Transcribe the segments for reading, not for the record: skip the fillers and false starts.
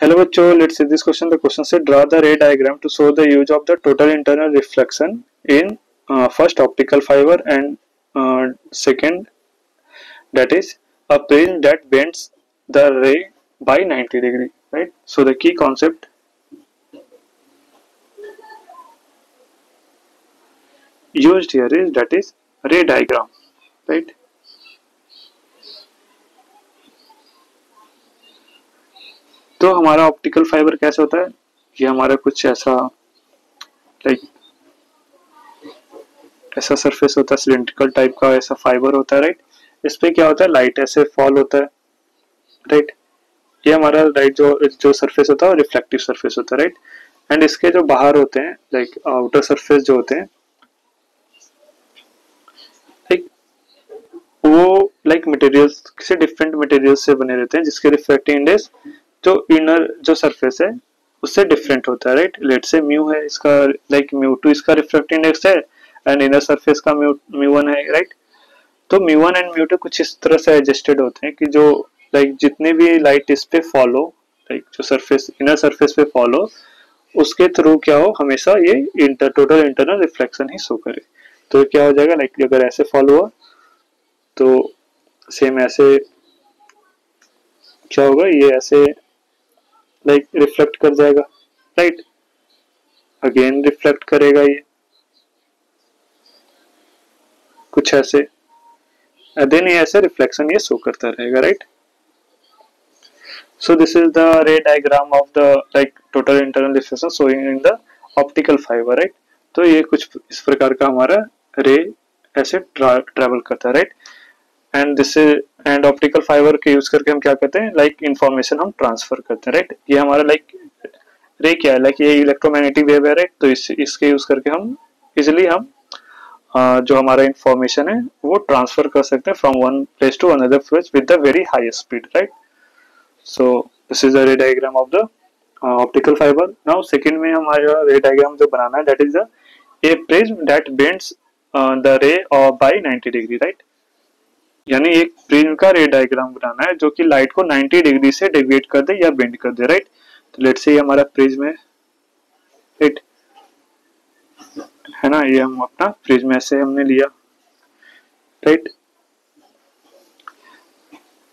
Hello बच्चों, let's see this question. The question said draw the ray diagram to show the use of the total internal reflection in first optical fiber and second, that is a prism that bends the ray by 90 degree, right? So the key concept used here is that is ray diagram, right? तो हमारा optical fibre कैसे होता है, ये हमारा कुछ ऐसा like ऐसा सरफेस होता है, सिलेंड्रिकल टाइप का ऐसा फाइबर होता है, राइट? इस पे क्या होता है, लाइट ऐसे फॉल होता है, राइट? ये हमारा राइट जो सरफेस होता है रिफ्लेक्टिव सरफेस होता है, राइट? एंड इसके जो बाहर होते हैं लाइक आउटर सरफेस जो होते हैं, लाइक वो लाइक मटेरियल्स से डिफरेंट मटेरियल्स से बने रहते हैं, जिसके रिफ्लेक्टिव इंडेक्स जो इनर जो सरफेस है उससे डिफरेंट होता है, राइट? लेट से म्यू है इसका, लाइक म्यू टू इसका रिफ्लेक्टिव इंडेक्स है एंड इनर सरफेस का म्यू वन है, राइट? तो mu one and mu two कुछ इस तरह से एडजस्टेड होते हैं कि जो लाइक जितने भी लाइट इस पे फॉलो, लाइक जो सरफेस इनर सरफेस पे फॉलो, उसके थ्रू क्या हो, हमेशा ये टोटल इंटरनल रिफ्लेक्शन ही शो करे। तो क्या हो जाएगा, लाइक अगर ऐसे फॉलो हुआ तो सेम ऐसे क्या होगा, ये ऐसे लाइक रिफ्लेक्ट कर जाएगा, राइट? अगेन रिफ्लेक्ट करेगा ये कुछ ऐसे, देन ये ऐसे रिफ्लेक्शन ये शो करता रहेगा, right? So this is the ray diagram of the like total internal reflection showing in the optical fiber, right? तो ये कुछ इस प्रकार का हमारा रे ऐसे ट्रेवल करता है, right? And this and optical fibre के यूज करके हम क्या करते हैं, लाइक इंफॉर्मेशन हम ट्रांसफर करते हैं, राइट? ये हमारा लाइक रे क्या है, लाइक ये इलेक्ट्रोमैग्नेटिक वेव है, राइट? तो इसके यूज करके हम इजिली हम जो हमारा इंफॉर्मेशन है वो ट्रांसफर कर सकते हैं from one place to another place with the very high speed, right? So this is the ray diagram of the optical fiber. Now second में हमारा ray diagram जो बनाना है, that is a prism that bends the ray by 90 degree, right? यानी एक prism का रे diagram बनाना है जो कि लाइट को 90 डिग्री से डेविएट कर दे या बेंड कर दे, राइट? तो लेट्स से हमारा प्रिज्म है, राइट? है ना, ये हम अपना प्रिज्म ऐसे हमने लिया, राइट?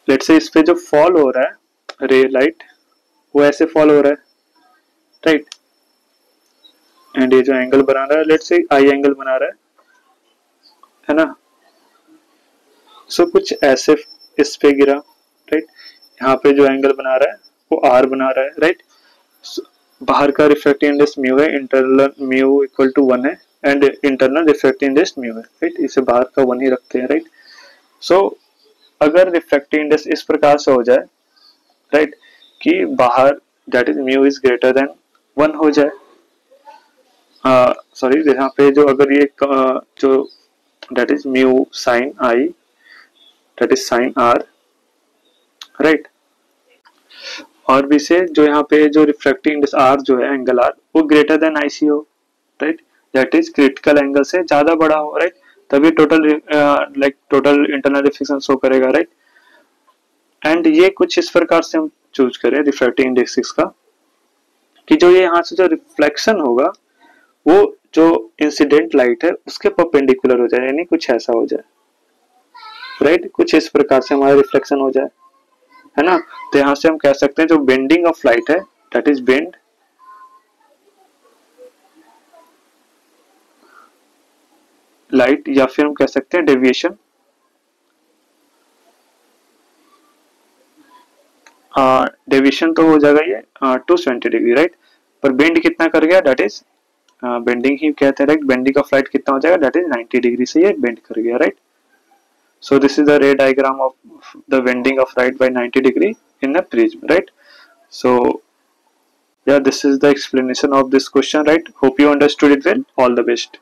लेट्स से इस पे जो फॉल हो रहा है रे लाइट वो ऐसे फॉल हो रहा है, राइट? एंड ये जो एंगल बना रहा है, लेट्स से आई एंगल बना रहा है ना? सो कुछ ऐसे इस पे गिरा, राइट? यहाँ पे जो एंगल बना रहा है वो आर बना रहा है, राइट? बाहर का रिफ्लेक्टिव इंडेक्स म्यू है, इंटरनल म्यू इक्वल टू 1 है and internal reflective index mu है, राइट? इसे बाहर का 1 ही रखते हैं, राइट? सो अगर रिफ्लेक्टिव इंडेक्स इस प्रकार से हो जाए, राइट, कि बाहर that is mu is greater than 1 हो जाए, सॉरी यहाँ पे जो अगर ये जो that is mu sine i that is sine r, right? और भी से जो यहाँ पे जो रिफ्रैक्टिव इंडेक्स आर जो है एंगल आर वो ग्रेटर देन आई सी हो, right? That is critical angle से ज्यादा बड़ा हो, राइट? तभी total like total internal reflection show करेगा, राइट? एंड ये कुछ इस प्रकार से हम चूज करें रिफ्लेक्टिव इंडेक्स का कि जो ये यहाँ से जो रिफ्लेक्शन होगा वो जो इंसिडेंट लाइट है उसके परपेंडिकुलर हो जाए, यानी कुछ ऐसा हो जाए, राइट? कुछ इस प्रकार से हमारा रिफ्लेक्शन हो जाए, है ना? तो यहाँ से हम कह सकते हैं जो बेंडिंग ऑफ लाइट है दैट इज बेंड लाइट, या फिर हम कह सकते हैं डेविएशन डेविएशन तो हो जाएगा ये 270 डिग्री, राइट? पर बेंड कितना कर गया, दैट इज बेंडिंग ही कहते हैं, राइट? बेंडिंग ऑफ लाइट कितना हो जाएगा, दैट इज 90 डिग्री से ये बेंड कर गया, right? So this is the रे diagram of the bending of light by 90 degree in a prism, right? So yeah, this is the explanation of this question, right? Hope you understood it well. All the best.